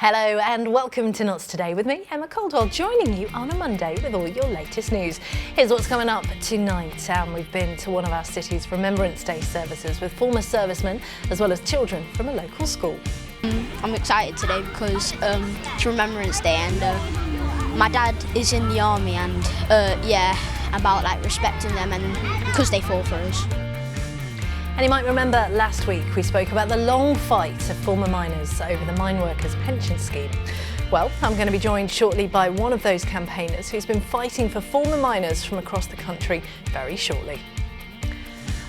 Hello and welcome to Notts Today with me, Emma Caldwell, joining you on a Monday with all your latest news. Here's what's coming up tonight. We've been to one of our city's Remembrance Day services with former servicemen as well as children from a local school. I'm excited today because it's Remembrance Day and my dad is in the army and about like respecting them and because they fought for us. And you might remember last week we spoke about the long fight of former miners over the mine workers' pension scheme. Well, I'm going to be joined shortly by one of those campaigners who's been fighting for former miners from across the country very shortly.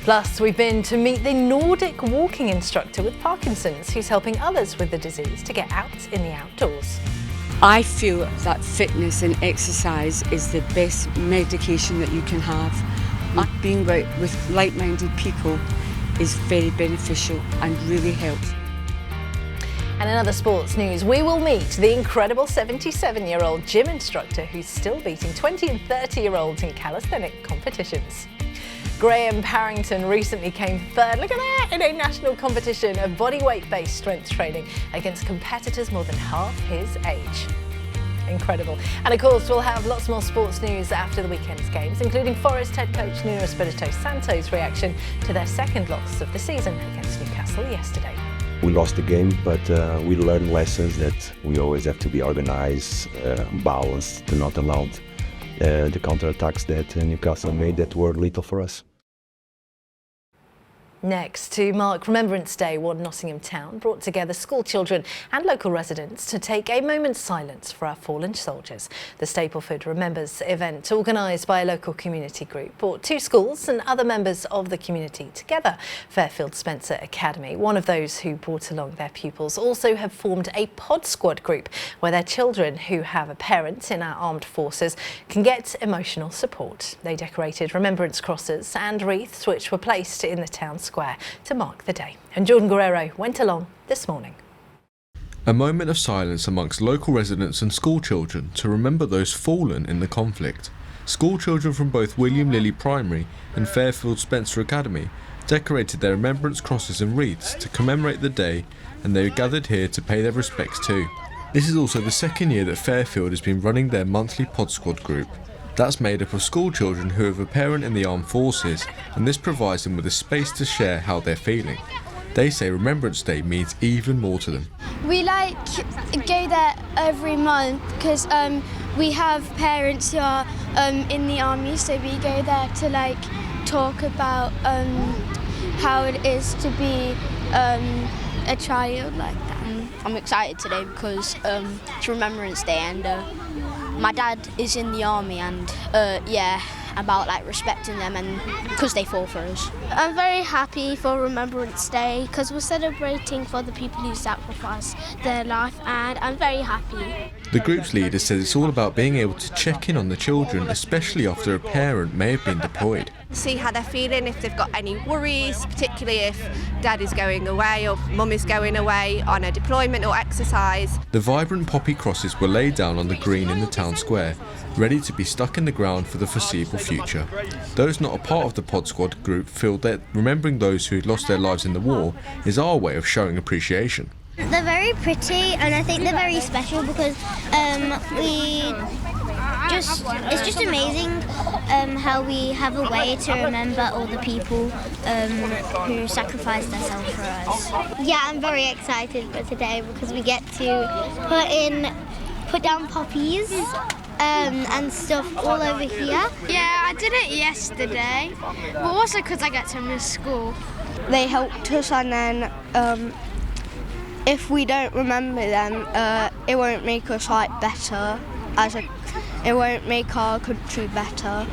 Plus, we've been to meet the Nordic walking instructor with Parkinson's who's helping others with the disease to get out in the outdoors. I feel that fitness and exercise is the best medication that you can have. Being with like-minded people is very beneficial and really helps. And in other sports news, we will meet the incredible 77-year-old gym instructor who's still beating 20 and 30-year-olds in calisthenic competitions. Graham Parrington recently came third, look at that, in a national competition of bodyweight-based strength training against competitors more than half his age. Incredible. And of course, we'll have lots more sports news after the weekend's games, including Forest head coach Nuno Espirito Santo's reaction to their second loss of the season against Newcastle yesterday. We lost the game, but we learned lessons that we always have to be organised, balanced, to not allow the counter-attacks that Newcastle made that were lethal for us. Next, to mark Remembrance Day, one Nottingham town brought together school children and local residents to take a moment's silence for our fallen soldiers. The Stapleford Remembers event, organised by a local community group, brought two schools and other members of the community together. Fairfield Spencer Academy, one of those who brought along their pupils, also have formed a pod squad group where their children who have a parent in our armed forces can get emotional support. They decorated remembrance crosses and wreaths which were placed in the town square to mark the day. And Jordan Guerrero went along this morning. A moment of silence amongst local residents and school children to remember those fallen in the conflict. School children from both William Lilly Primary and Fairfield Spencer Academy decorated their remembrance crosses and wreaths to commemorate the day, and they gathered here to pay their respects too. This is also the second year that Fairfield has been running their monthly pod squad group. That's made up of school children who have a parent in the armed forces, and this provides them with a space to share how they're feeling. They say Remembrance Day means even more to them. We go there every month because we have parents who are in the army, so we go there to talk about how it is to be a child like that. I'm excited today because it's Remembrance Day and my dad is in the army and about like respecting them and because they fought for us. I'm very happy for Remembrance Day because we're celebrating for the people who sacrificed their life, and I'm very happy. The group's leader says it's all about being able to check in on the children, especially after a parent may have been deployed. See how they're feeling, if they've got any worries, particularly if dad is going away or mum is going away on a deployment or exercise. The vibrant poppy crosses were laid down on the green in the town square, ready to be stuck in the ground for the foreseeable future. Those not a part of the pod squad group feel that remembering those who had lost their lives in the war is our way of showing appreciation. They're very pretty and I think they're very special because it's just amazing how we have a way to remember all the people who sacrificed themselves for us. Yeah, I'm very excited for today because we get to put down poppies and stuff all over here. Yeah, I did it yesterday, but also because I get to miss school. They helped us, and then if we don't remember them, it won't make us better. It won't make our country better.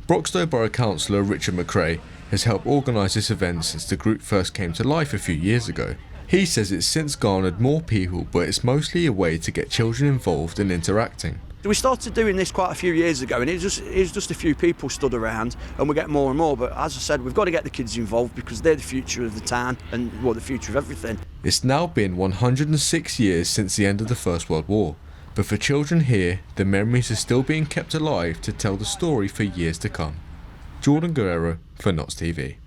Broxtowe Borough Councillor Richard McRae has helped organise this event since the group first came to life a few years ago. He says it's since garnered more people, but it's mostly a way to get children involved and interacting. We started doing this quite a few years ago, and it was just a few people stood around, and we get more and more. But as I said, we've got to get the kids involved because they're the future of the town and the future of everything. It's now been 106 years since the end of the First World War, but for children here, the memories are still being kept alive to tell the story for years to come. Jordan Guerrero for Notts TV.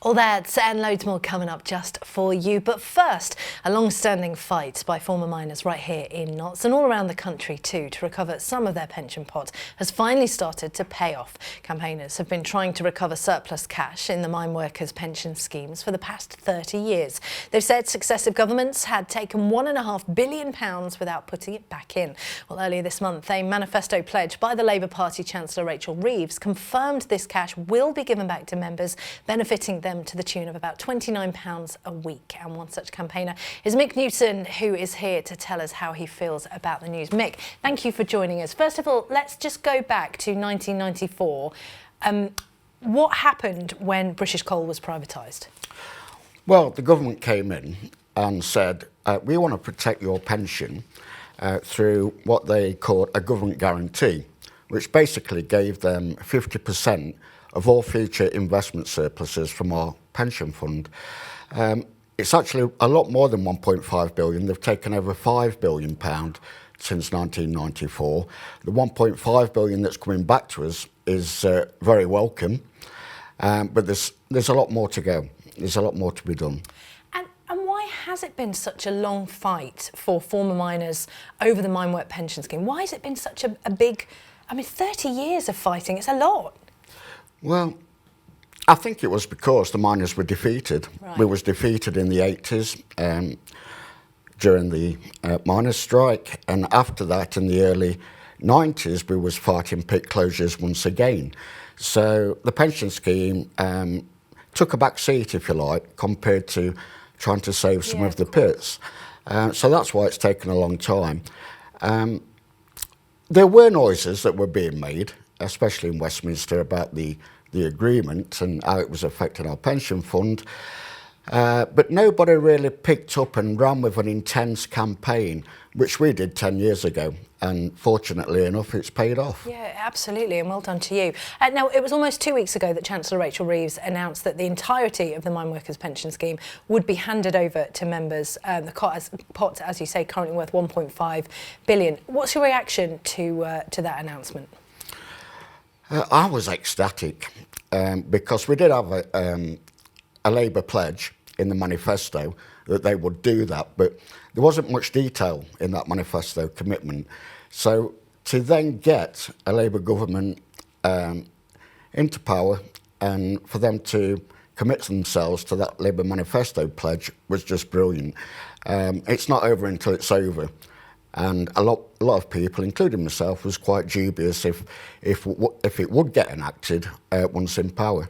All that and loads more coming up just for you. But first, a long-standing fight by former miners right here in Notts and all around the country too to recover some of their pension pot has finally started to pay off. Campaigners have been trying to recover surplus cash in the mine workers' pension schemes for the past 30 years. They've said successive governments had taken £1.5 billion without putting it back in. Well, earlier this month, a manifesto pledge by the Labour Party Chancellor Rachel Reeves confirmed this cash will be given back to members, benefiting them to the tune of about £29 a week. And one such campaigner is Mick Newton, who is here to tell us how he feels about the news. Mick, thank you for joining us. First of all, let's just go back to 1994. What happened when British Coal was privatised? Well, the government came in and said, we want to protect your pension through what they called a government guarantee, which basically gave them 50% of all future investment surpluses from our pension fund. It's actually a lot more than 1.5 billion. They've taken over £5 billion since 1994. The 1.5 billion that's coming back to us is very welcome, but there's a lot more to go. There's a lot more to be done. And why has it been such a long fight for former miners over the mine work pension scheme? Why has it been such a big, 30 years of fighting, it's a lot. Well, I think it was because the miners were defeated. Right. We was defeated in the 80s during the miners' strike, and after that in the early 90s we was fighting pit closures once again. So the pension scheme took a back seat, if you like, compared to trying to save some of the pits. So that's why it's taken a long time. There were noises that were being made, especially in Westminster, about the agreement and how it was affecting our pension fund. But nobody really picked up and ran with an intense campaign, which we did 10 years ago. And fortunately enough, it's paid off. Yeah, absolutely, and well done to you. Now, it was almost 2 weeks ago that Chancellor Rachel Reeves announced that the entirety of the mine workers' pension scheme would be handed over to members. The pot, as you say, currently worth £1.5 billion. What's your reaction to that announcement? I was ecstatic because we did have a Labour pledge in the manifesto that they would do that, but there wasn't much detail in that manifesto commitment. So to then get a Labour government into power and for them to commit themselves to that Labour manifesto pledge was just brilliant. It's not over until it's over. And a lot of people, including myself, was quite dubious if it would get enacted once in power.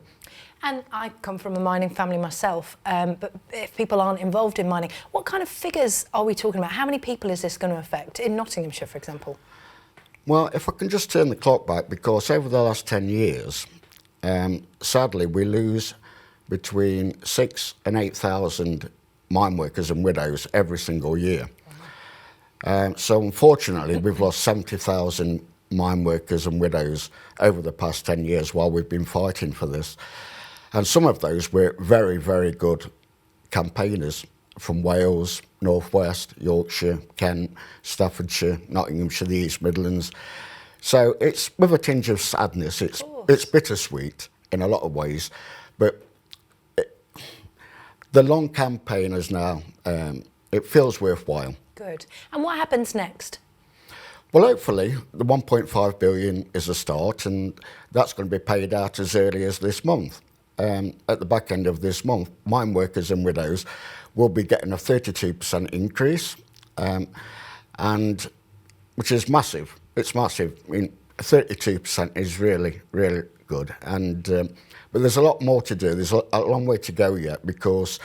And I come from a mining family myself, but if people aren't involved in mining, what kind of figures are we talking about? How many people is this going to affect in Nottinghamshire, for example? Well, if I can just turn the clock back, because over the last 10 years, sadly, we lose between 6,000 and 8,000 mine workers and widows every single year. So unfortunately, we've lost 70,000 mine workers and widows over the past 10 years while we've been fighting for this. And some of those were very, very good campaigners from Wales, North West, Yorkshire, Kent, Staffordshire, Nottinghamshire, the East Midlands. So it's with a tinge of sadness. It's bittersweet in a lot of ways, but the long campaign is now, it feels worthwhile. Good. And what happens next? Well, hopefully the 1.5 billion is a start, and that's going to be paid out as early as this month. At the back end of this month, mine workers and widows will be getting a 32% increase, and which is massive. It's massive. 32% is really, really good. And but there's a lot more to do. There's a long way to go yet, because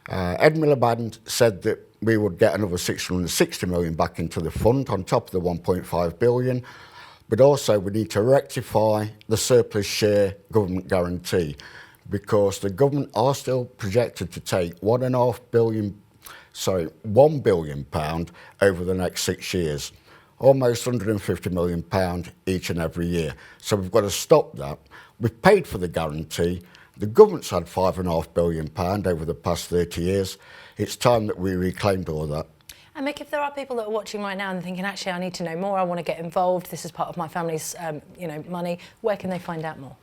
Ed Miliband said that we would get another 660 million back into the fund on top of the 1.5 billion. But also we need to rectify the surplus share government guarantee, because the government are still projected to take £1 billion over the next 6 years, almost £150 million each and every year. So we've got to stop that. We've paid for the guarantee. The government's had £5.5 billion over the past 30 years. It's time that we reclaimed all that. And Mick, if there are people that are watching right now and thinking, actually, I need to know more, I want to get involved, this is part of my family's money, where can they find out more?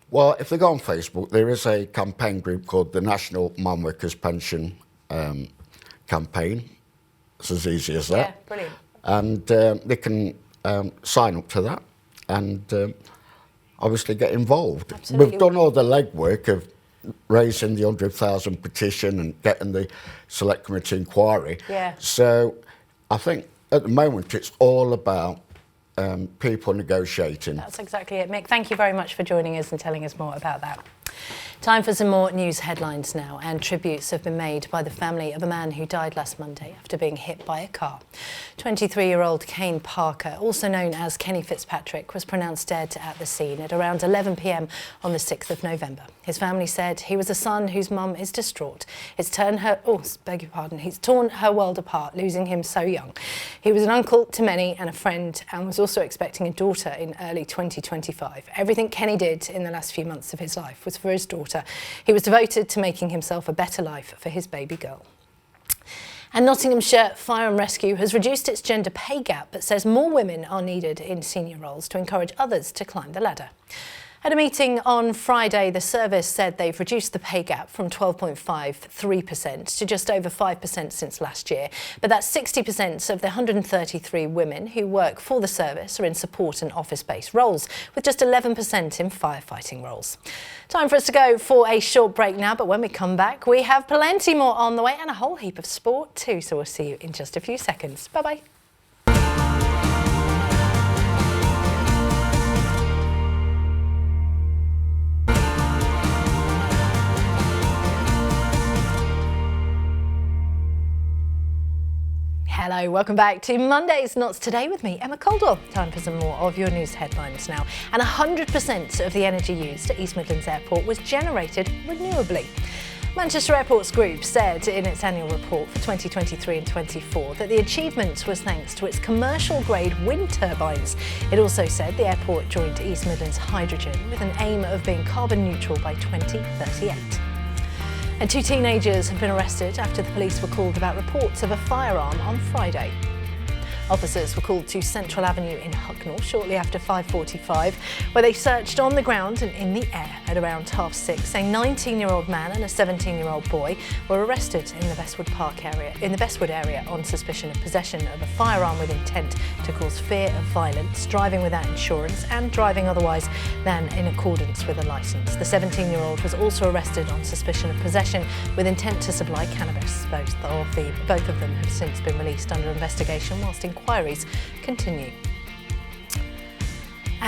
Well, if they go on Facebook, there is a campaign group called the National Mine Workers Pension Campaign. It's as easy as that. Yeah, brilliant. And they can sign up to that and obviously get involved. Absolutely. We've done all the legwork of raising the 100,000 petition and getting the select committee inquiry. Yeah. So I think at the moment it's all about people negotiating. That's exactly it. Mick, thank you very much for joining us and telling us more about that. Time for some more news headlines now, and tributes have been made by the family of a man who died last Monday after being hit by a car. 23-year-old Kane Parker, also known as Kenny Fitzpatrick, was pronounced dead at the scene at around 11 p.m. on the 6th of November. His family said he was a son whose mum is distraught. He's torn her world apart, losing him so young. He was an uncle to many and a friend, and was also expecting a daughter in early 2025. Everything Kenny did in the last few months of his life was for his daughter. He was devoted to making himself a better life for his baby girl. And Nottinghamshire Fire and Rescue has reduced its gender pay gap, but says more women are needed in senior roles to encourage others to climb the ladder. At a meeting on Friday, the service said they've reduced the pay gap from 12.53% to just over 5% since last year. But that's 60% of the 133 women who work for the service are in support and office-based roles, with just 11% in firefighting roles. Time for us to go for a short break now, but when we come back, we have plenty more on the way and a whole heap of sport too. So we'll see you in just a few seconds. Bye-bye. Hello, welcome back to Monday's Not Today with me, Emma Caldwell. Time for some more of your news headlines now. And 100% of the energy used at East Midlands Airport was generated renewably. Manchester Airports Group said in its annual report for 2023 and 24 that the achievement was thanks to its commercial-grade wind turbines. It also said the airport joined East Midlands Hydrogen with an aim of being carbon neutral by 2038. And 2 teenagers have been arrested after the police were called about reports of a firearm on Friday. Officers were called to Central Avenue in Hucknall shortly after 5:45, where they searched on the ground and in the air. At around 6:30, a 19-year-old man and a 17-year-old boy were arrested in the Bestwood area on suspicion of possession of a firearm with intent to cause fear of violence, driving without insurance, and driving otherwise than in accordance with a licence. The 17-year-old was also arrested on suspicion of possession with intent to supply cannabis. Both of them have since been released under investigation, whilst inquiries continue.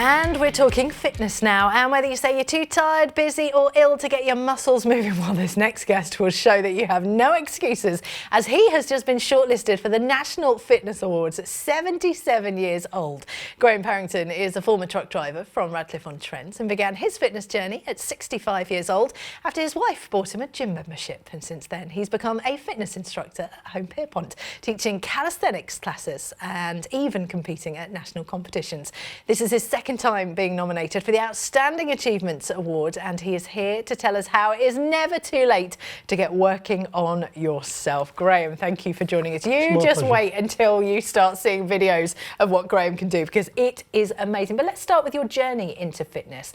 And we're talking fitness now, and whether you say you're too tired, busy or ill to get your muscles moving, well, this next guest will show that you have no excuses, as he has just been shortlisted for the National Fitness Awards at 77 years old. Graham Parrington is a former truck driver from Radcliffe-on-Trent and began his fitness journey at 65 years old after his wife bought him a gym membership, and since then he's become a fitness instructor at Home Pierpont, teaching calisthenics classes and even competing at national competitions. This is his second time being nominated for the Outstanding Achievements Award, and he is here to tell us how it is never too late to get working on yourself. Graham, thank you for joining us. You just wait until you start seeing videos of what Graham can do, because it is amazing. But let's start with your journey into fitness,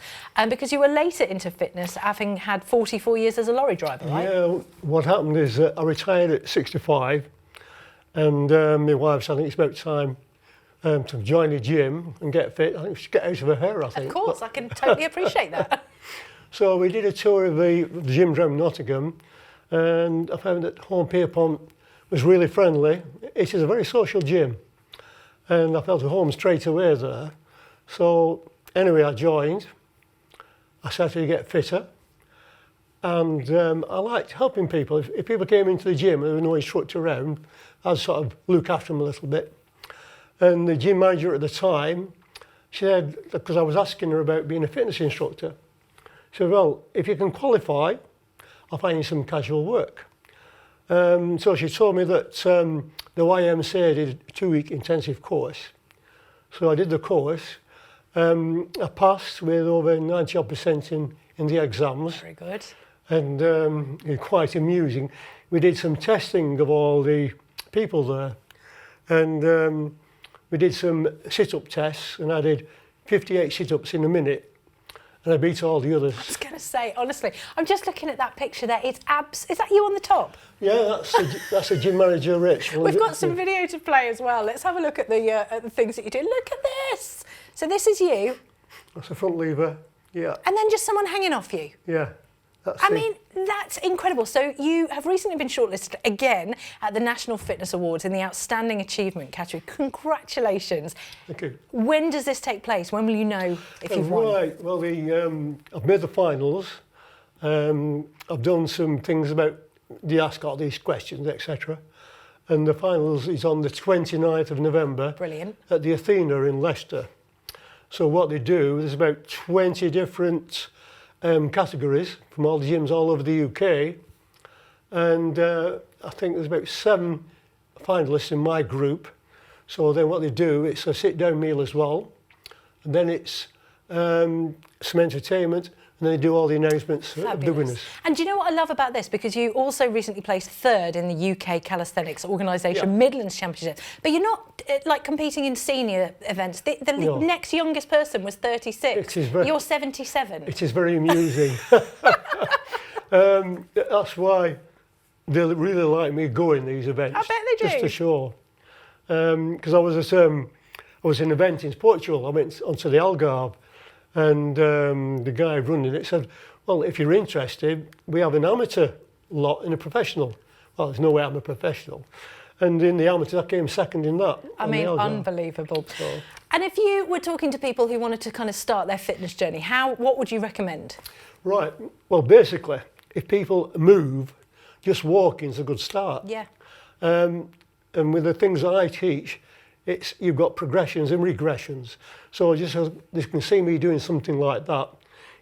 because you were later into fitness having had 44 years as a lorry driver, right? Yeah, what happened is I retired at 65, and my wife said, I think it's about time to join the gym and get fit. I think we should get out of her hair, I think. Of course, I can totally appreciate that. So we did a tour of the gym around Nottingham, and I found that Home Pierpont was really friendly. It is a very social gym, and I felt at home straight away there. So anyway, I joined. I started to get fitter, and I liked helping people. If people came into the gym and there was no instructor around, I'd sort of look after them a little bit. And the gym manager at the time, she said, because I was asking her about being a fitness instructor, she said, well, if you can qualify, I'll find you some casual work. So she told me that the YMCA did a 2-week intensive course. So I did the course. I passed with over 90% in the exams. Very good. And it was quite amusing. We did some testing of all the people there. And we did some sit-up tests, and I did 58 sit-ups in a minute. and I beat all the others. I was going to say, honestly, I'm just looking at that picture there. It's is that you on the top? Yeah, that's a gym manager, Rich. We've got some video to play as well. Let's have a look at the things that you do. Look at this. So this is you. That's a front lever, yeah. And then just someone hanging off you. Yeah. I mean, that's incredible. So you have recently been shortlisted again at the National Fitness Awards in the Outstanding Achievement category. Congratulations. Thank you. When does this take place? When will you know if you've won? Right, well, I've made the finals. I've done some things about the ask all these questions, etc. And the finals is on the 29th of November. Brilliant. At the Athena in Leicester. So what they do, there's about 20 different categories from all the gyms all over the UK, and I think there's about 7 finalists in my group. So then what they do, it's a sit-down meal as well, and then it's some entertainment, and then they do all the announcements of the winners. And do you know what I love about this? Because you also recently placed 3rd in the UK Calisthenics Organisation Midlands Championship, but you're not like competing in senior events. The next youngest person was 36. You're 77. It is very amusing. That's why they really like me going these events. I bet they do. Just to show. Because I was an event in Portugal. I went onto the Algarve. And the guy running it said, well, if you're interested, we have an amateur lot and a professional. Well, there's no way I'm a professional. And in the amateur, I came 2nd in that. I mean, unbelievable. So. And if you were talking to people who wanted to kind of start their fitness journey, what would you recommend? Right. Well, basically, if people move, just walking's a good start. Yeah. And with the things that I teach, you've got progressions and regressions. So just as they can see me doing something like that,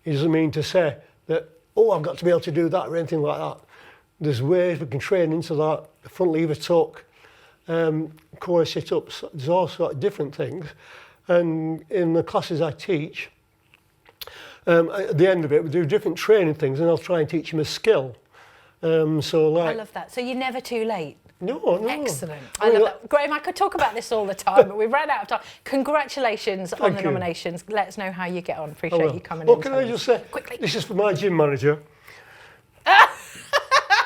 it doesn't mean to say that, oh, I've got to be able to do that or anything like that. There's ways we can train into that, the front lever tuck, core sit-ups, there's all sorts of different things. And in the classes I teach, at the end of it, we do different training things, and I'll try and teach them a skill. I love that. So you're never too late. No. Excellent. I love that. Graham, I could talk about this all the time, but we've run out of time. Congratulations on the nominations. Let us know how you get on. Appreciate you coming in. Can I just say, quickly, this is for my gym manager.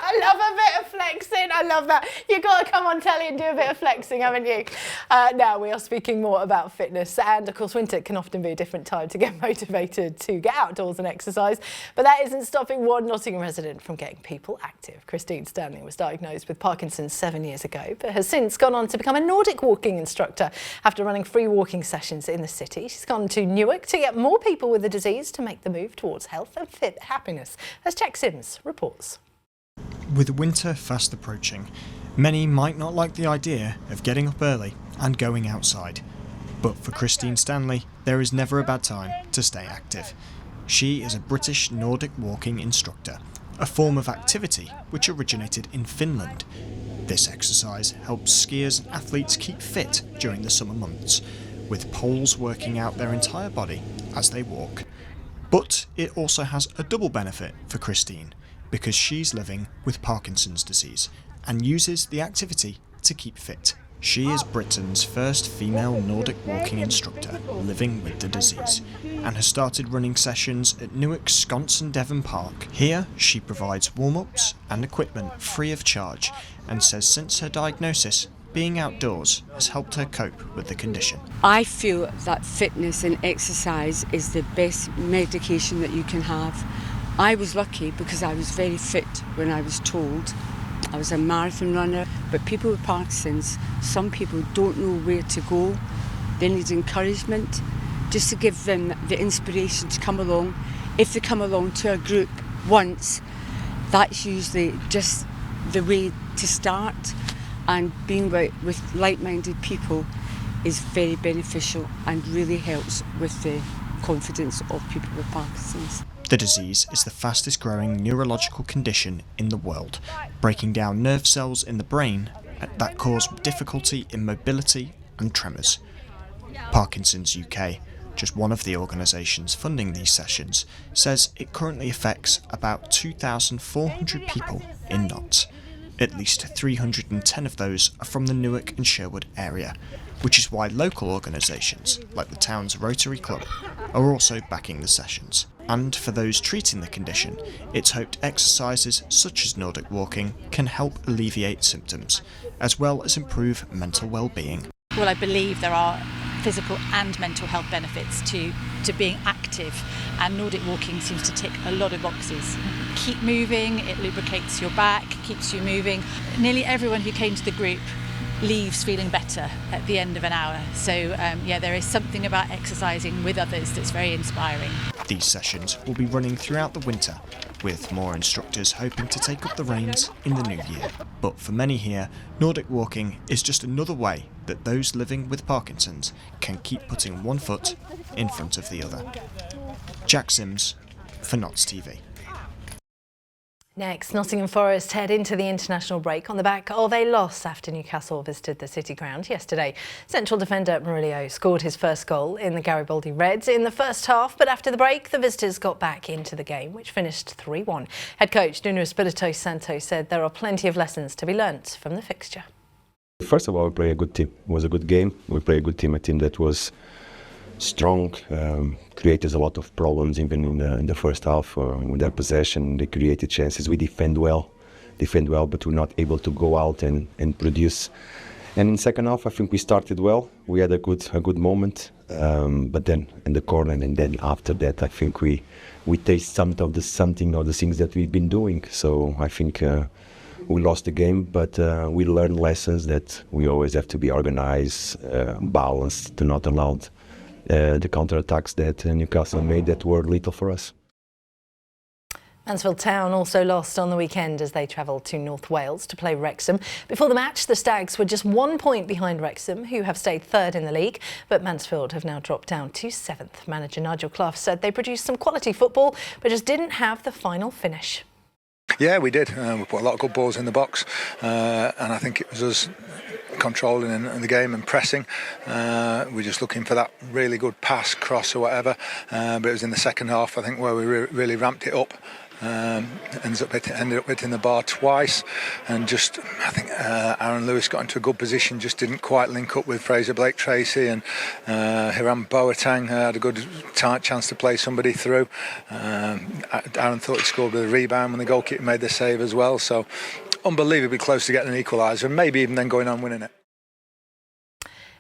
I love a bit of flexing. I love that. You've got to come on telly and do a bit of flexing, haven't you? Now we are speaking more about fitness, and of course winter can often be a different time to get motivated to get outdoors and exercise, but that isn't stopping one Nottingham resident from getting people active. Christine Stanley was diagnosed with Parkinson's 7 years ago, but has since gone on to become a Nordic walking instructor after running free walking sessions in the city. She's gone to Newark to get more people with the disease to make the move towards health and fit happiness, as Jack Sims reports. With winter fast approaching, many might not like the idea of getting up early and going outside. But for Christine Stanley, there is never a bad time to stay active. She is a British Nordic walking instructor, a form of activity which originated in Finland. This exercise helps skiers and athletes keep fit during the summer months, with poles working out their entire body as they walk. But it also has a double benefit for Christine, because she's living with Parkinson's disease and uses the activity to keep fit. She is Britain's first female Nordic walking instructor living with the disease and has started running sessions at Newark's Sconson Devon Park. Here, she provides warm-ups and equipment free of charge and says since her diagnosis, being outdoors has helped her cope with the condition. I feel that fitness and exercise is the best medication that you can have. I was lucky because I was very fit when I was told. I was a marathon runner, but people with Parkinson's, some people don't know where to go. They need encouragement, just to give them the inspiration to come along. If they come along to a group once, that's usually just the way to start. And being with like-minded people is very beneficial and really helps with the confidence of people with Parkinson's. The disease is the fastest growing neurological condition in the world, breaking down nerve cells in the brain that cause difficulty in mobility and tremors. Parkinson's UK, just one of the organisations funding these sessions, says it currently affects about 2,400 people in Notts. At least 310 of those are from the Newark and Sherwood area, which is why local organisations, like the town's Rotary Club, are also backing the sessions. And for those treating the condition, it's hoped exercises such as Nordic walking can help alleviate symptoms, as well as improve mental well-being. Well, I believe there are physical and mental health benefits to being active, and Nordic walking seems to tick a lot of boxes. Keep moving, it lubricates your back, keeps you moving. Nearly everyone who came to the group leaves feeling better at the end of an hour. So yeah, there is something about exercising with others that's very inspiring. These sessions will be running throughout the winter, with more instructors hoping to take up the reins in the new year. But for many here, Nordic walking is just another way that those living with Parkinson's can keep putting one foot in front of the other. Jack Sims for Notts TV. Next, Nottingham Forest head into the international break on the back of a loss after Newcastle visited the City Ground yesterday. Central defender Murillo scored his first goal in the Garibaldi Reds in the first half, but after the break, the visitors got back into the game, which finished 3-1. Head coach Nuno Espirito Santo said there are plenty of lessons to be learnt from the fixture. First of all, we played a good team. It was a good game. We played a good team, a team that was strong, created a lot of problems even in the first half with their possession. They created chances. We defend well, but we're not able to go out and produce. And in second half, I think we started well. We had a good moment, but then in the corner, and then after that, I think we taste something of the things that we've been doing. So I think we lost the game, but we learned lessons that we always have to be organised, balanced, to not allow the counter-attacks that Newcastle made that were lethal for us. Mansfield Town also lost on the weekend as they travelled to North Wales to play Wrexham. Before the match, the Stags were just 1 point behind Wrexham, who have stayed third in the league, but Mansfield have now dropped down to 7th. Manager Nigel Clough said they produced some quality football, but just didn't have the final finish. Yeah, we did. We put a lot of good balls in the box, and I think it was us controlling in the game and pressing. We're just looking for that really good pass, cross or whatever, but it was in the second half, I think, where we really ramped it up. Ended up hitting the bar twice, and just I think Aaron Lewis got into a good position, just didn't quite link up with Fraser Blake Tracy, and Hiram Boateng had a good chance to play somebody through. Aaron thought he scored with a rebound when the goalkeeper made the save as well, so unbelievably close to getting an equaliser and maybe even then going on winning it.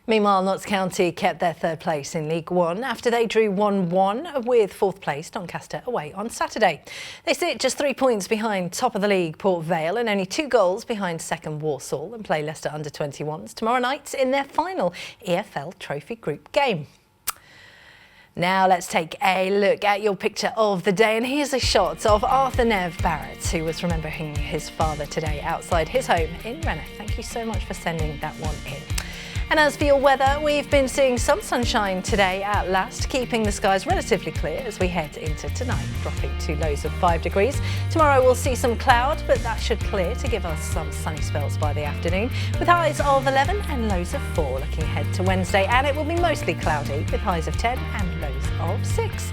Meanwhile, Notts County kept their third place in League One after they drew 1-1 with fourth place Doncaster away on Saturday. They sit just 3 points behind top of the league Port Vale and only 2 goals behind second Walsall, and play Leicester under-21s tomorrow night in their final EFL Trophy Group game. Now let's take a look at your picture of the day, and here's a shot of Arthur Nev Barrett, who was remembering his father today outside his home in Reneth. Thank you so much for sending that one in. And as for your weather, we've been seeing some sunshine today at last, keeping the skies relatively clear as we head into tonight, dropping to lows of 5 degrees. Tomorrow we'll see some cloud, but that should clear to give us some sunny spells by the afternoon, with highs of 11 and lows of 4 looking ahead to Wednesday, and it will be mostly cloudy with highs of 10 and lows of 6.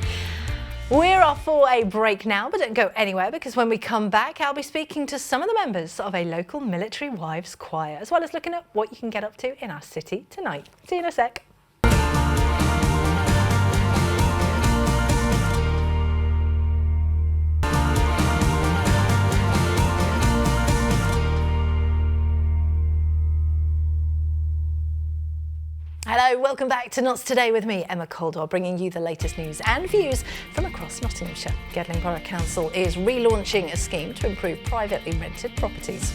We're off for a break now, but don't go anywhere, because when we come back, I'll be speaking to some of the members of a local military wives choir, as well as looking at what you can get up to in our city tonight. See you in a sec. Hello, welcome back to Notts Today with me, Emma Caldwell, bringing you the latest news and views from across Nottinghamshire. Gedling Borough Council is relaunching a scheme to improve privately rented properties.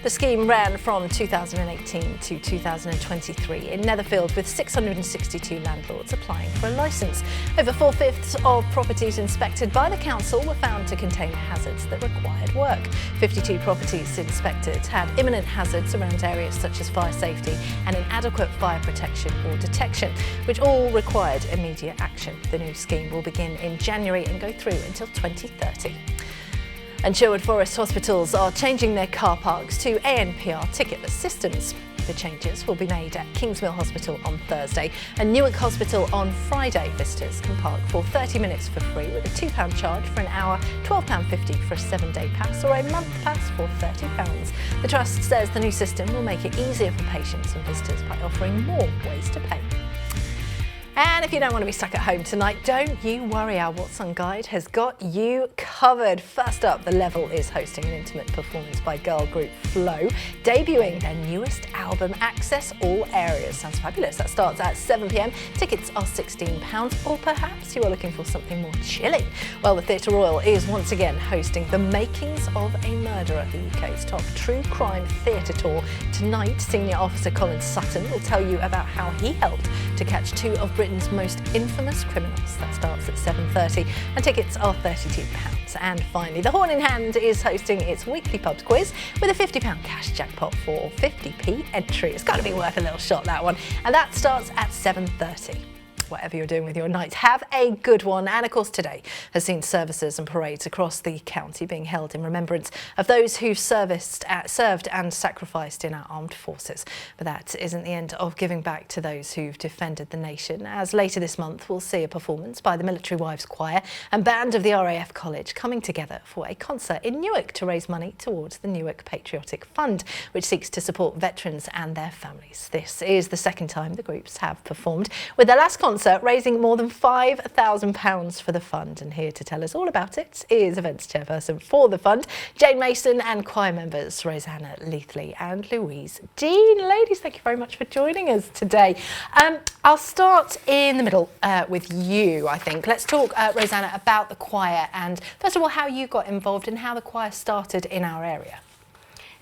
The scheme ran from 2018 to 2023 in Netherfield, with 662 landlords applying for a licence. Over 4/5 of properties inspected by the council were found to contain hazards that required work. 52 properties inspected had imminent hazards around areas such as fire safety and inadequate fire protection or detection, which all required immediate action. The new scheme will begin in January and go through until 2030. And Sherwood Forest hospitals are changing their car parks to ANPR ticketless systems. The changes will be made at Kingsmill Hospital on Thursday and Newark Hospital on Friday. Visitors can park for 30 minutes for free with a £2 charge for an hour, £12.50 for a 7-day pass, or a month pass for £30. The Trust says the new system will make it easier for patients and visitors by offering more ways to pay. And if you don't want to be stuck at home tonight, don't you worry, our What's On guide has got you covered. First up, The Level is hosting an intimate performance by girl group Flow, debuting their newest album, Access All Areas. Sounds fabulous. That starts at 7 p.m. Tickets are £16, or perhaps you are looking for something more chilling. Well, the Theatre Royal is once again hosting The Makings of a Murderer, the UK's top true crime theatre tour. Tonight, Senior Officer Colin Sutton will tell you about how he helped to catch two of Britain's most infamous criminals. That starts at 7:30 and tickets are £32. And finally, The Horn in Hand is hosting its weekly pubs quiz with a £50 cash jackpot for 50p entry. It's got to be worth a little shot, that one. And that starts at 7:30. Whatever you're doing with your night, have a good one. And of course, today has seen services and parades across the county being held in remembrance of those who've served and sacrificed in our armed forces. But that isn't the end of giving back to those who've defended the nation, as later this month we'll see a performance by the Military Wives Choir and band of the RAF College coming together for a concert in Newark to raise money towards the Newark Patriotic Fund, which seeks to support veterans and their families. This is the second time the groups have performed, with their last concert raising more than £5,000 for the fund. And here to tell us all about it is events chairperson for the fund, Jane Mason, and choir members Rosanna Leithley and Louise Dean. Ladies, thank you very much for joining us today. I'll start in the middle with you, I think. Let's talk, Rosanna, about the choir, and first of all, how you got involved and how the choir started in our area.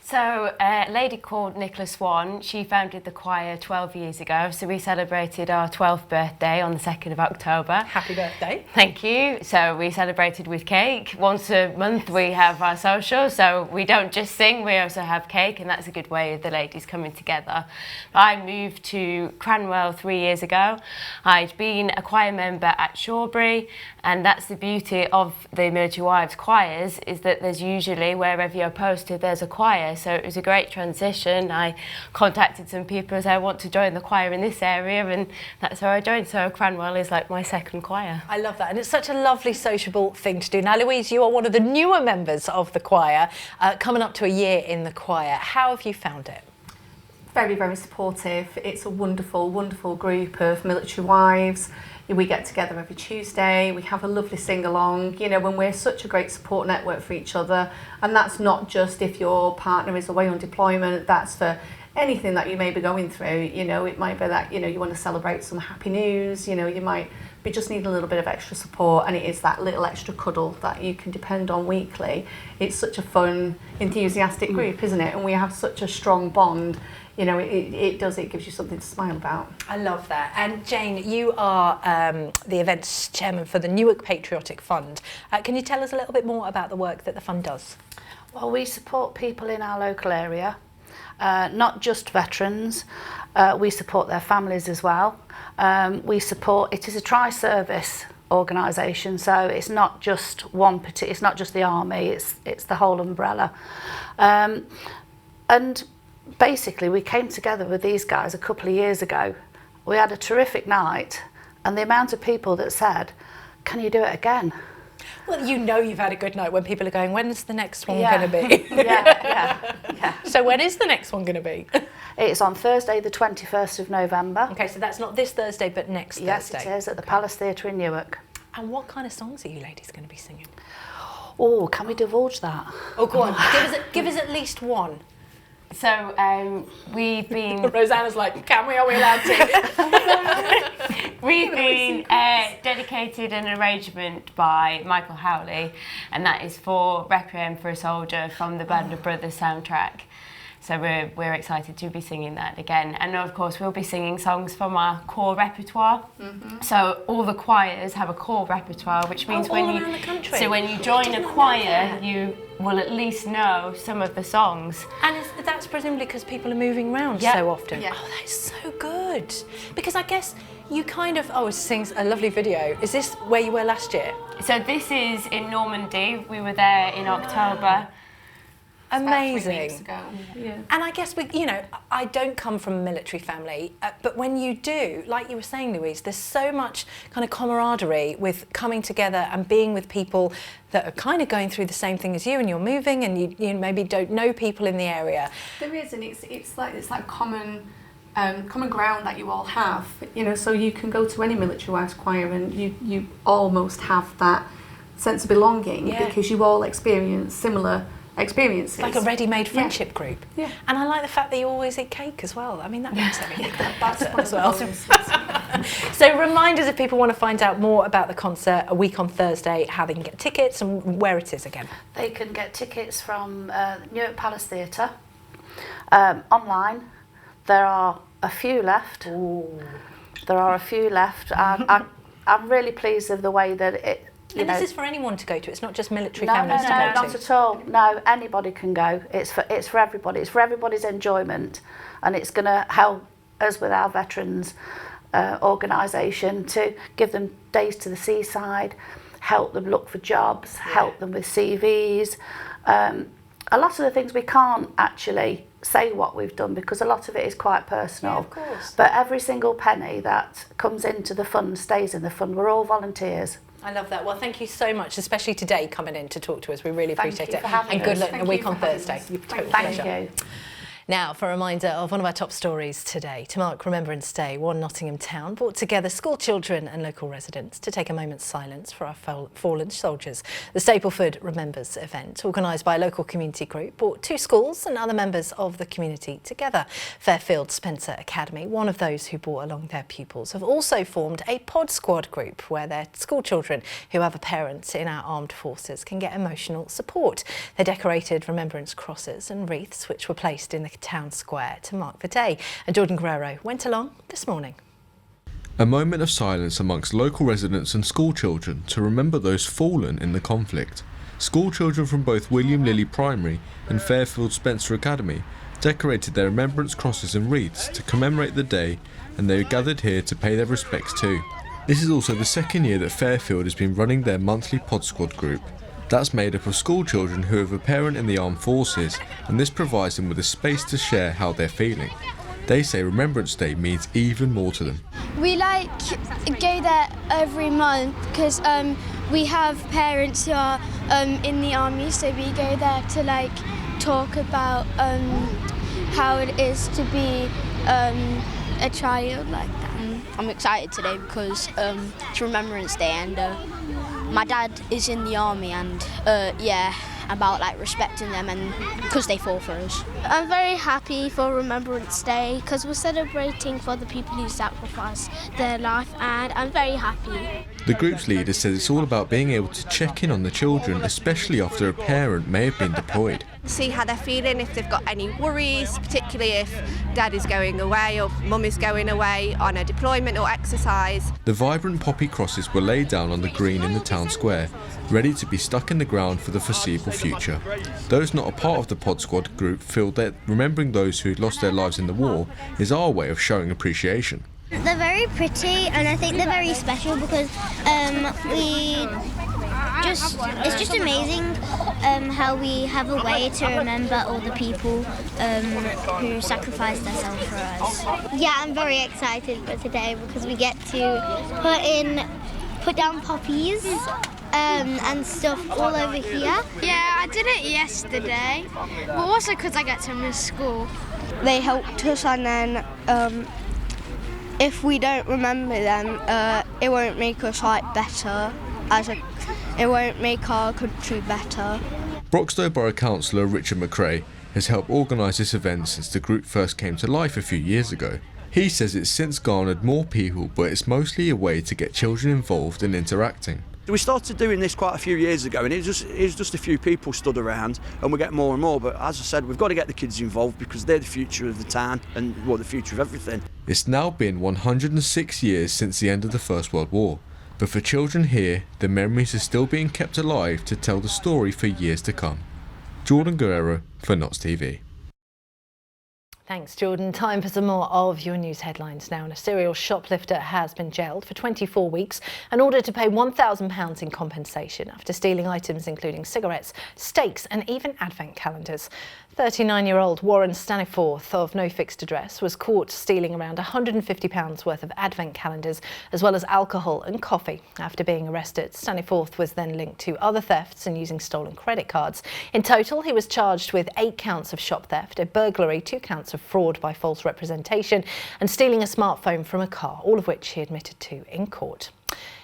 So a lady called Nicola Swan, she founded the choir 12 years ago. So we celebrated our 12th birthday on the 2nd of October. Happy birthday. Thank you. So we celebrated with cake. Once a month we have our social, so we don't just sing, we also have cake, and that's a good way of the ladies coming together. I moved to Caldwell 3 years ago. I'd been a choir member at Shawbury, and that's the beauty of the Military Wives choirs, is that there's usually, wherever you're posted, there's a choir. So it was a great transition. I contacted some people as I want to join the choir in this area, and that's how I joined. So Cranwell is like my second choir. I love that, and it's such a lovely sociable thing to do. Now, Louise, you are one of the newer members of the choir, coming up to a year in the choir. How have you found it? Very, very supportive. It's a wonderful, wonderful group of military wives. We get together every Tuesday, we have a lovely sing-along, you know, when we're such a great support network for each other. And that's not just if your partner is away on deployment, that's for anything that you may be going through. You know, it might be that, you know, you want to celebrate some happy news, you know, you might be just need a little bit of extra support, and it is that little extra cuddle that you can depend on weekly. It's such a fun, enthusiastic group, isn't it? And we have such a strong bond. You know, it gives you something to smile about. I love that. And Jane, you are the events chairman for the Newark Patriotic Fund. Can you tell us a little bit more about the work that the fund does? Well, we support people in our local area, not just veterans. We support their families as well. It is a tri-service organisation, so it's not just it's not just the army, it's the whole umbrella. And basically, we came together with these guys a couple of years ago. We had a terrific night, and the amount of people that said, "Can you do it again?" Well, you know you've had a good night when people are going, when's the next one going to be? yeah. So when is the next one going to be? It's on Thursday, the 21st of November. Okay, so that's not this Thursday, but next Thursday. Yes, it is, at the Palace Theatre in Newark. And what kind of songs are you ladies going to be singing? Oh, can we divulge that? Oh, go on. Give us at least one. So we've been... Rosanna's like, can we? Are we allowed to? We've been dedicated an arrangement by Michael Howley, and that is for Requiem for a Soldier from the Band of Brothers soundtrack. So we're excited to be singing that again. And of course we'll be singing songs from our core repertoire. Mm-hmm. So all the choirs have a core repertoire, which means when you join a choir, you will at least know some of the songs. And that's presumably because people are moving around so often. Yeah. Oh, that's so good. Because I guess you kind of, it sings a lovely video. Is this where you were last year? So this is in Normandy. We were there in October. Amazing. 3 weeks ago. Yeah. And I guess I don't come from a military family, but when you do, like you were saying, Louise, there's so much kind of camaraderie with coming together and being with people that are kind of going through the same thing as you, and you're moving, and you maybe don't know people in the area. There is, and it's like common common ground that you all have. You know, so you can go to any military wives choir and you almost have that sense of belonging because you all experience similar experiences. Like a ready-made friendship group. Yeah. And I like the fact that you always eat cake as well. I mean, that makes everything That's better one as of well. those. So reminders if people want to find out more about the concert a week on Thursday, how they can get tickets and where it is again. They can get tickets from Newark Palace Theatre online. There are a few left. Ooh. There are a few left. I'm really pleased with the way that it. And this is for anyone to go to. It's not just military No, families to go to. not at all. No, anybody can go. It's for everybody. It's for everybody's enjoyment, and it's going to help us with our veterans organisation to give them days to the seaside, help them look for jobs, help them with CVs. A lot of the things we can't actually say what we've done because a lot of it is quite personal. Yeah, of course. But every single penny that comes into the fund stays in the fund. We're all volunteers. I love that. Well, thank you so much, especially today coming in to talk to us. We really appreciate it. And good luck in the week on Thursday. Thank you. Now, for a reminder of one of our top stories today. To mark Remembrance Day, One Nottingham Town brought together school children and local residents to take a moment's silence for our fallen soldiers. The Stapleford Remembers event, organised by a local community group, brought two schools and other members of the community together. Fairfield Spencer Academy, one of those who brought along their pupils, have also formed a pod squad group where their school children who have a parent in our armed forces can get emotional support. They decorated remembrance crosses and wreaths which were placed in the town square to mark the day. And Jordan Guerrero went along this morning. A moment of silence amongst local residents and school children to remember those fallen in the conflict. School children from both William Lilly Primary and Fairfield Spencer Academy decorated their remembrance crosses and wreaths to commemorate the day, and they gathered here to pay their respects too. This is also the second year that Fairfield has been running their monthly pod squad group. That's made up of school children who have a parent in the armed forces, and this provides them with a space to share how they're feeling. They say Remembrance Day means even more to them. We go there every month because we have parents who are in the army, so we go there to talk about how it is to be a child like that. I'm excited today because it's Remembrance Day and my dad is in the army and about respecting them and because they fought for us. I'm very happy for Remembrance Day because we're celebrating for the people who sacrificed their life, and I'm very happy. The group's leader says it's all about being able to check in on the children, especially after a parent may have been deployed. See how they're feeling, if they've got any worries, particularly if dad is going away or mum is going away on a deployment or exercise. The vibrant poppy crosses were laid down on the green in the town square, ready to be stuck in the ground for the foreseeable future. Those not a part of the pod squad group feel that remembering those who had lost their lives in the war is our way of showing appreciation. They're very pretty, and I think they're very special because it's just amazing how we have a way to remember all the people who sacrificed themselves for us. Yeah, I'm very excited for today because we get to put down poppies and stuff all over here. Yeah, I did it yesterday, but also because I get to miss school. They helped us, and then if we don't remember them, it won't make us better. It won't make our country better. Broxtowe Borough Councillor Richard McRae has helped organise this event since the group first came to life a few years ago. He says it's since garnered more people, but it's mostly a way to get children involved and interacting. We started doing this quite a few years ago, and it was just a few people stood around, and we get more and more. But as I said, we've got to get the kids involved because they're the future of the town and the future of everything. It's now been 106 years since the end of the First World War, but for children here, the memories are still being kept alive to tell the story for years to come. Jordan Guerrero for Notts TV. Thanks, Jordan. Time for some more of your news headlines now. And a serial shoplifter has been jailed for 24 weeks and ordered to pay £1,000 in compensation after stealing items including cigarettes, steaks and even advent calendars. 39-year-old Warren Staniforth of no fixed address was caught stealing around £150 worth of advent calendars as well as alcohol and coffee. After being arrested, Staniforth was then linked to other thefts and using stolen credit cards. In total, he was charged with 8 counts of shop theft, a burglary, 2 counts of of fraud by false representation and stealing a smartphone from a car, all of which he admitted to in court.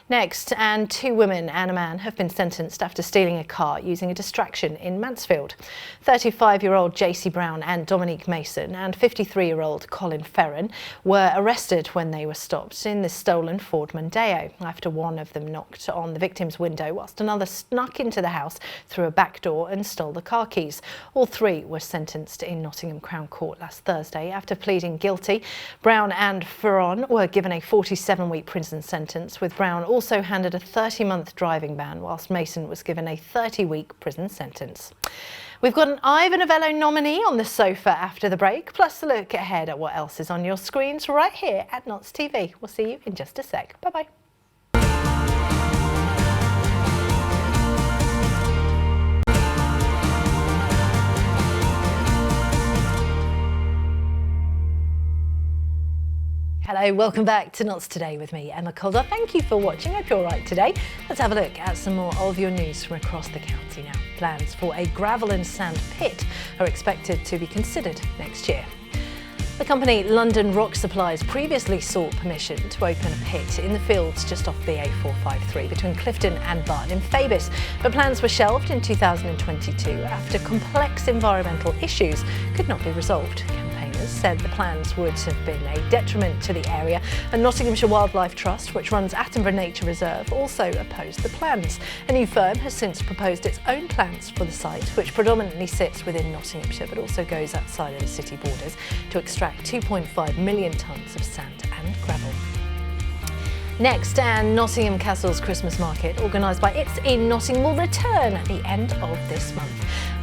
Next, and 2 women and a man have been sentenced after stealing a car using a distraction in Mansfield. 35-year-old JC Brown and Dominique Mason and 53-year-old Colin Ferran were arrested when they were stopped in the stolen Ford Mondeo after one of them knocked on the victim's window whilst another snuck into the house through a back door and stole the car keys. All 3 were sentenced in Nottingham Crown Court last Thursday after pleading guilty. Brown and Ferran were given a 47-week prison sentence, with Brown also handed a 30-month driving ban, whilst Mason was given a 30-week prison sentence. We've got an Ivor Novello nominee on the sofa after the break, plus a look ahead at what else is on your screens right here at Notts TV. We'll see you in just a sec. Bye-bye. Hello, welcome back to Notts Today with me, Emma Caldwell. Thank you for watching. Hope you're all right today. Let's have a look at some more of your news from across the county now. Plans for a gravel and sand pit are expected to be considered next year. The company London Rock Supplies previously sought permission to open a pit in the fields just off the A453 between Clifton and Bard in Fabis, but plans were shelved in 2022 after complex environmental issues could not be resolved. Campaigners said the plans would have been a detriment to the area, and Nottinghamshire Wildlife Trust, which runs Attenborough Nature Reserve, also opposed the plans. A new firm has since proposed its own plans for the site, which predominantly sits within Nottinghamshire but also goes outside of the city borders, to extract 2.5 million tonnes of sand and gravel. Next, and Nottingham Castle's Christmas market, organised by It's in Nottingham, will return at the end of this month.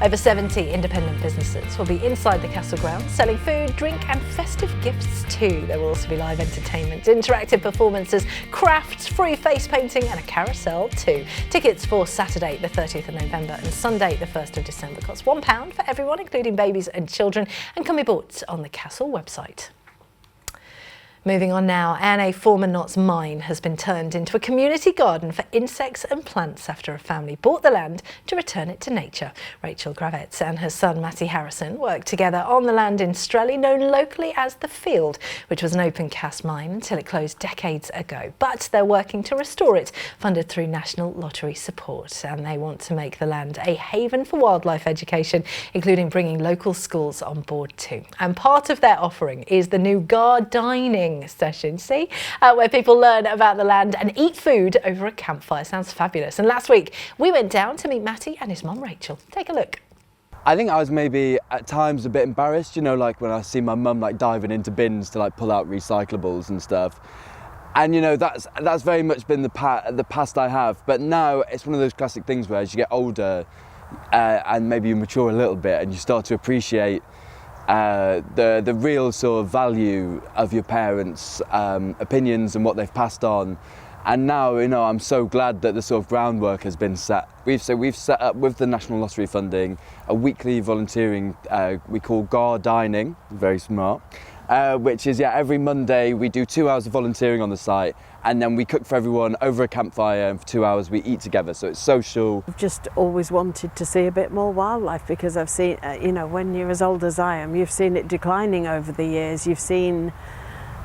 Over 70 independent businesses will be inside the castle grounds, selling food, drink and festive gifts too. There will also be live entertainment, interactive performances, crafts, free face painting and a carousel too. Tickets for Saturday the 30th of November and Sunday the 1st of December cost £1 for everyone, including babies and children, and can be bought on the castle website. Moving on now, and a former Notts mine has been turned into a community garden for insects and plants after a family bought the land to return it to nature. Rachel Gravett and her son Matty Harrison worked together on the land in Strelly, known locally as The Field, which was an open cast mine until it closed decades ago. But they're working to restore it, funded through National Lottery support, and they want to make the land a haven for wildlife education, including bringing local schools on board too. And part of their offering is the new Gardining session, where people learn about the land and eat food over a campfire. Sounds fabulous. And last week we went down to meet Matty and his mum Rachel. Take a look. I think I was maybe at times a bit embarrassed, you know, like when I see my mum like diving into bins to like pull out recyclables and stuff. And you know, that's very much been the past I have. But now it's one of those classic things where as you get older and maybe you mature a little bit and you start to appreciate the real sort of value of your parents' opinions and what they've passed on. And now, you know, I'm so glad that the sort of groundwork has been set. We've set up with the National Lottery funding a weekly volunteering we call Gardining, very smart, which is every Monday we do 2 hours of volunteering on the site, and then we cook for everyone over a campfire, and for 2 hours we eat together, so it's social. I've just always wanted to see a bit more wildlife because I've seen, you know, when you're as old as I am, you've seen it declining over the years. You've seen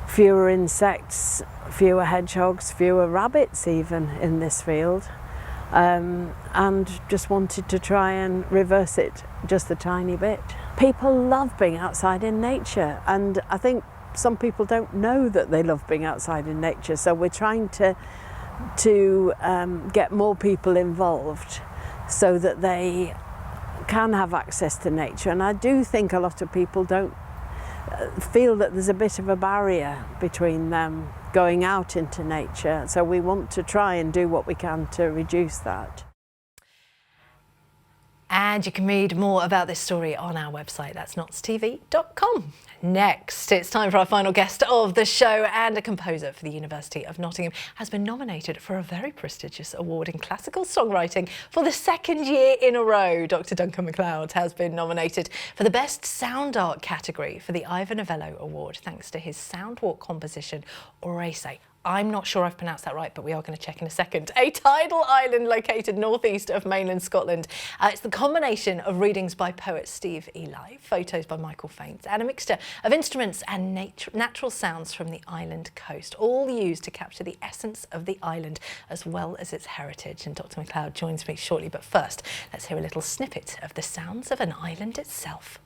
fewer insects, fewer hedgehogs, fewer rabbits even in this field, and just wanted to try and reverse it just a tiny bit. People love being outside in nature, and I think some people don't know that they love being outside in nature, so we're trying to get more people involved so that they can have access to nature. And I do think a lot of people don't feel that there's a bit of a barrier between them going out into nature, so we want to try and do what we can to reduce that. And you can read more about this story on our website, that's nottstv.com. Next, it's time for our final guest of the show, and a composer for the University of Nottingham has been nominated for a very prestigious award in classical songwriting for the second year in a row. Dr. Duncan MacLeod has been nominated for the Best Sound Art category for the Ivor Novello Award, thanks to his soundwalk composition, Orese. I'm not sure I've pronounced that right, but we are going to check in a second. A tidal island located northeast of mainland Scotland. It's the combination of readings by poet Steve Ely, photos by Michael Faint, and a mixture of instruments and natural sounds from the island coast, all used to capture the essence of the island as well as its heritage. And Dr. McLeod joins me shortly, but first, let's hear a little snippet of the sounds of an island itself.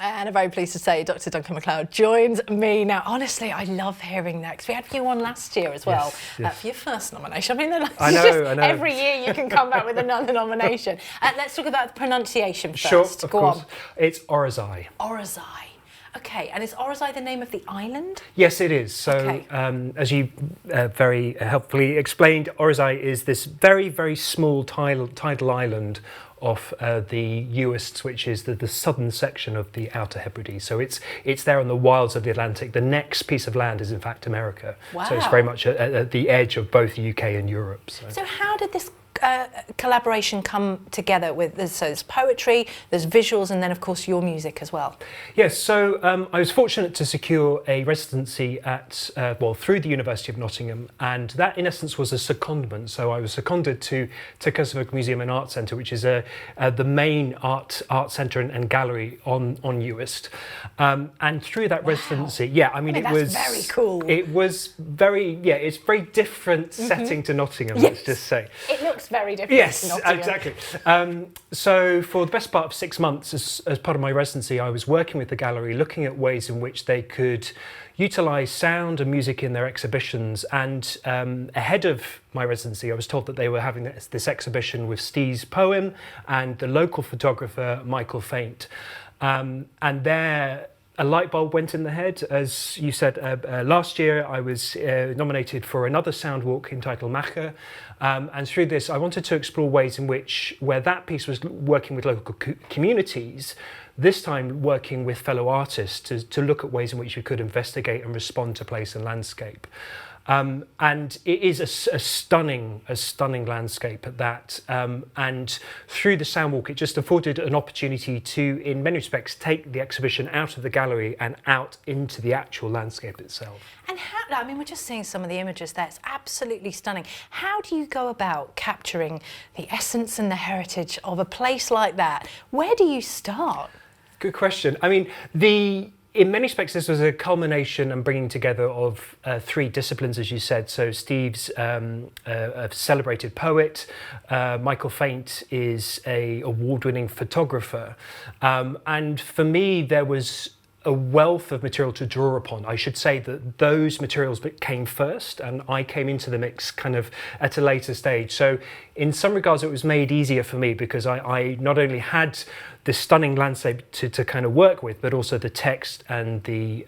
And I'm very pleased to say Dr. Duncan McLeod joins me now. Honestly, I love hearing that because we had you on last year as well for your first nomination. I mean, I know. Every year you can come back with another nomination. Let's talk about the pronunciation first. Sure, of Go course. on. It's Orizai. Orizai. Okay, and is Orizai the name of the island? Yes, it is. So, as you very helpfully explained, Orizai is this very, very small tidal island off the Uist, which is the southern section of the Outer Hebrides. So it's there on the wilds of the Atlantic. The next piece of land is in fact America. Wow. So it's very much at the edge of both the UK and Europe. So how did this collaboration come together with so there's poetry, there's visuals, and then of course your music as well? Yes, so I was fortunate to secure a residency at through the University of Nottingham, and that in essence was a secondment. So I was seconded to Caldwell Museum and Art Centre, which is the main art centre and gallery on Uist, and through that residency, I mean it that's was very cool. It was very it's very different setting to Nottingham. Yes. Let's just say it looks very different. Yes, to Nottingham. exactly. So for the best part of 6 months, as part of my residency, I was working with the gallery, looking at ways in which they could utilise sound and music in their exhibitions. And ahead of my residency, I was told that they were having this exhibition with Steve's poem and the local photographer, Michael Faint. And there, a light bulb went in the head. As you said, last year I was nominated for another sound walk entitled Macha. And through this, I wanted to explore ways in which, where that piece was working with local communities, this time working with fellow artists to look at ways in which you could investigate and respond to place and landscape. And it is a stunning landscape at that. And through the soundwalk, it just afforded an opportunity to, in many respects, take the exhibition out of the gallery and out into the actual landscape itself. And how, I mean, we're just seeing some of the images there. It's absolutely stunning. How do you go about capturing the essence and the heritage of a place like that? Where do you start? Good question. I mean, in many respects, this was a culmination and bringing together of three disciplines, as you said. So Steve's a celebrated poet. Michael Faint is an award-winning photographer. And for me, there was a wealth of material to draw upon. I should say that those materials came first and I came into the mix kind of at a later stage. So in some regards, it was made easier for me because I not only had this stunning landscape to kind of work with, but also the text and the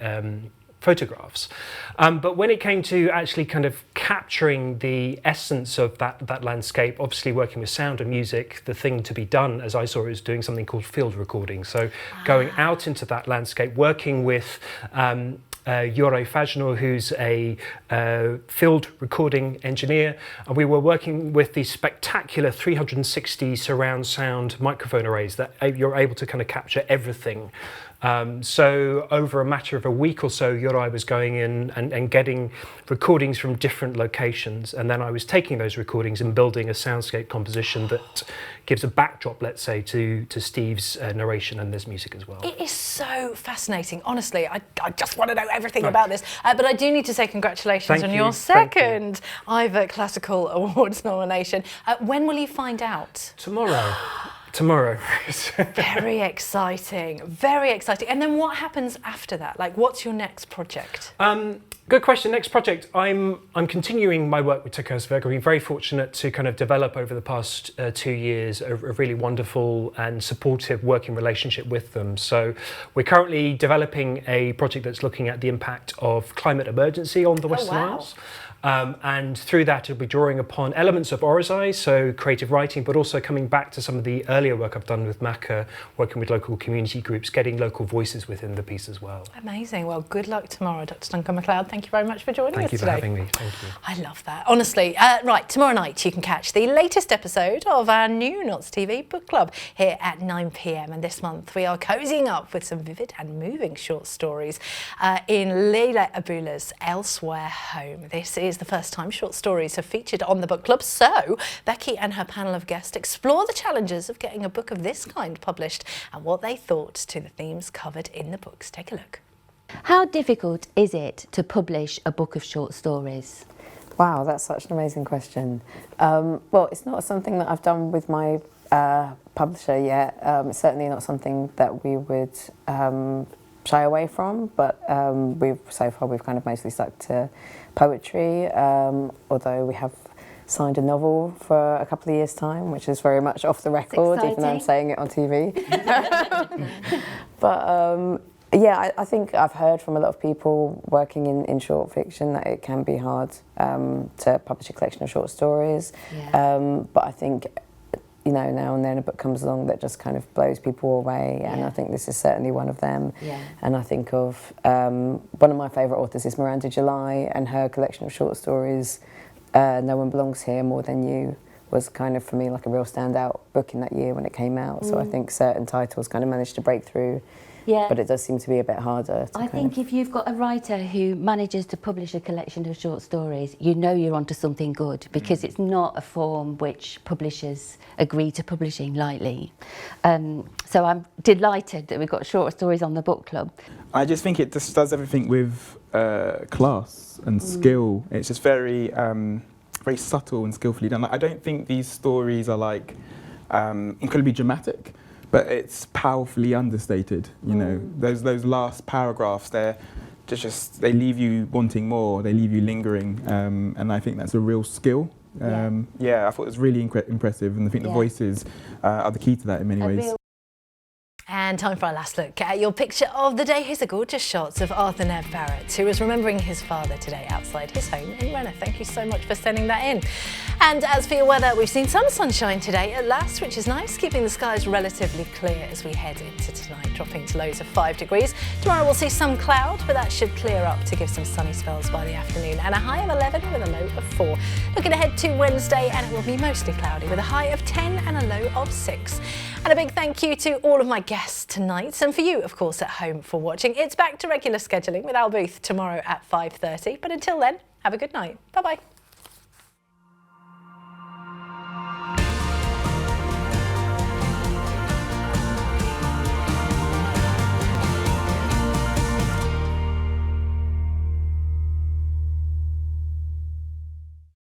photographs. But when it came to actually kind of capturing the essence of that landscape, obviously working with sound and music, the thing to be done, as I saw it, was doing something called field recording. So going out into that landscape, working with Joro Fajnor, who's a field recording engineer, and we were working with these spectacular 360 surround sound microphone arrays that you're able to kind of capture everything. So over a matter of a week or so, Joro was going in and getting recordings from different locations, and then I was taking those recordings and building a soundscape composition that gives a backdrop, let's say, to Steve's narration, and there's music as well. It is so fascinating. Honestly, I just want to know everything about this. But I do need to say congratulations on your second Ivor Classical Awards nomination. When will you find out? Tomorrow. Tomorrow. Very exciting, very exciting. And then what happens after that? Like, what's your next project? Good question. Next project, I'm continuing my work with Caldwell. I've been very fortunate to kind of develop over the past 2 years a really wonderful and supportive working relationship with them. So we're currently developing a project that's looking at the impact of climate emergency on the Western Isles. And through that, it'll be drawing upon elements of Orizai, so creative writing, but also coming back to some of the earlier work I've done with Macca, working with local community groups, getting local voices within the piece as well. Amazing. Well, good luck tomorrow, Dr. Duncan MacLeod. Thank you very much for joining us today. Thank you for having me. Thank you. I love that. Honestly. Right, tomorrow night you can catch the latest episode of our new Knots TV book club here at 9 p.m. And this month we are cozying up with some vivid and moving short stories in Leila Abula's Elsewhere Home. This is the first time short stories have featured on the book club, so Becky and her panel of guests explore the challenges of getting a book of this kind published and what they thought to the themes covered in the books. Take a look. How difficult is it to publish a book of short stories? Wow, that's such an amazing question. Well, it's not something that I've done with my publisher yet. It's certainly not something that we would shy away from, but so far we've kind of mostly stuck to poetry, although we have signed a novel for a couple of years' time, which is very much off the record, even though I'm saying it on TV. But yeah, I think I've heard from a lot of people working in short fiction that it can be hard to publish a collection of short stories. Yeah. But I think, you know, now and then a book comes along that just kind of blows people away, and I think this is certainly one of them. Yeah. And I think of one of my favourite authors is Miranda July, and her collection of short stories, No One Belongs Here, More Than You, was kind of for me like a real standout book in that year when it came out. So I think certain titles kind of managed to break through. Yeah. But it does seem to be a bit harder. I think if you've got a writer who manages to publish a collection of short stories, you know you're onto something good, because it's not a form which publishers agree to publishing lightly. So I'm delighted that we've got short stories on the book club. I just think it just does everything with class and skill. It's just very, very subtle and skillfully done. Like, I don't think these stories are like incredibly dramatic, but it's powerfully understated. You know, those last paragraphs, they leave you wanting more. They leave you lingering, and I think that's a real skill. Yeah, I thought it was really impressive, and I think the voices are the key to that in many ways. And time for our last look at your picture of the day. Here's a gorgeous shots of Arthur Nev Barrett, who was remembering his father today outside his home in Renner. Thank you so much for sending that in. And as for your weather, we've seen some sunshine today at last, which is nice, keeping the skies relatively clear as we head into tonight, dropping to lows of 5 degrees. Tomorrow we'll see some cloud, but that should clear up to give some sunny spells by the afternoon, and a high of 11 with a low of 4. Looking ahead to Wednesday, and it will be mostly cloudy with a high of 10 and a low of 6. And a big thank you to all of my guests tonight, and for you, of course, at home for watching. It's back to regular scheduling with Al Booth tomorrow at 5:30. But until then, have a good night. Bye-bye.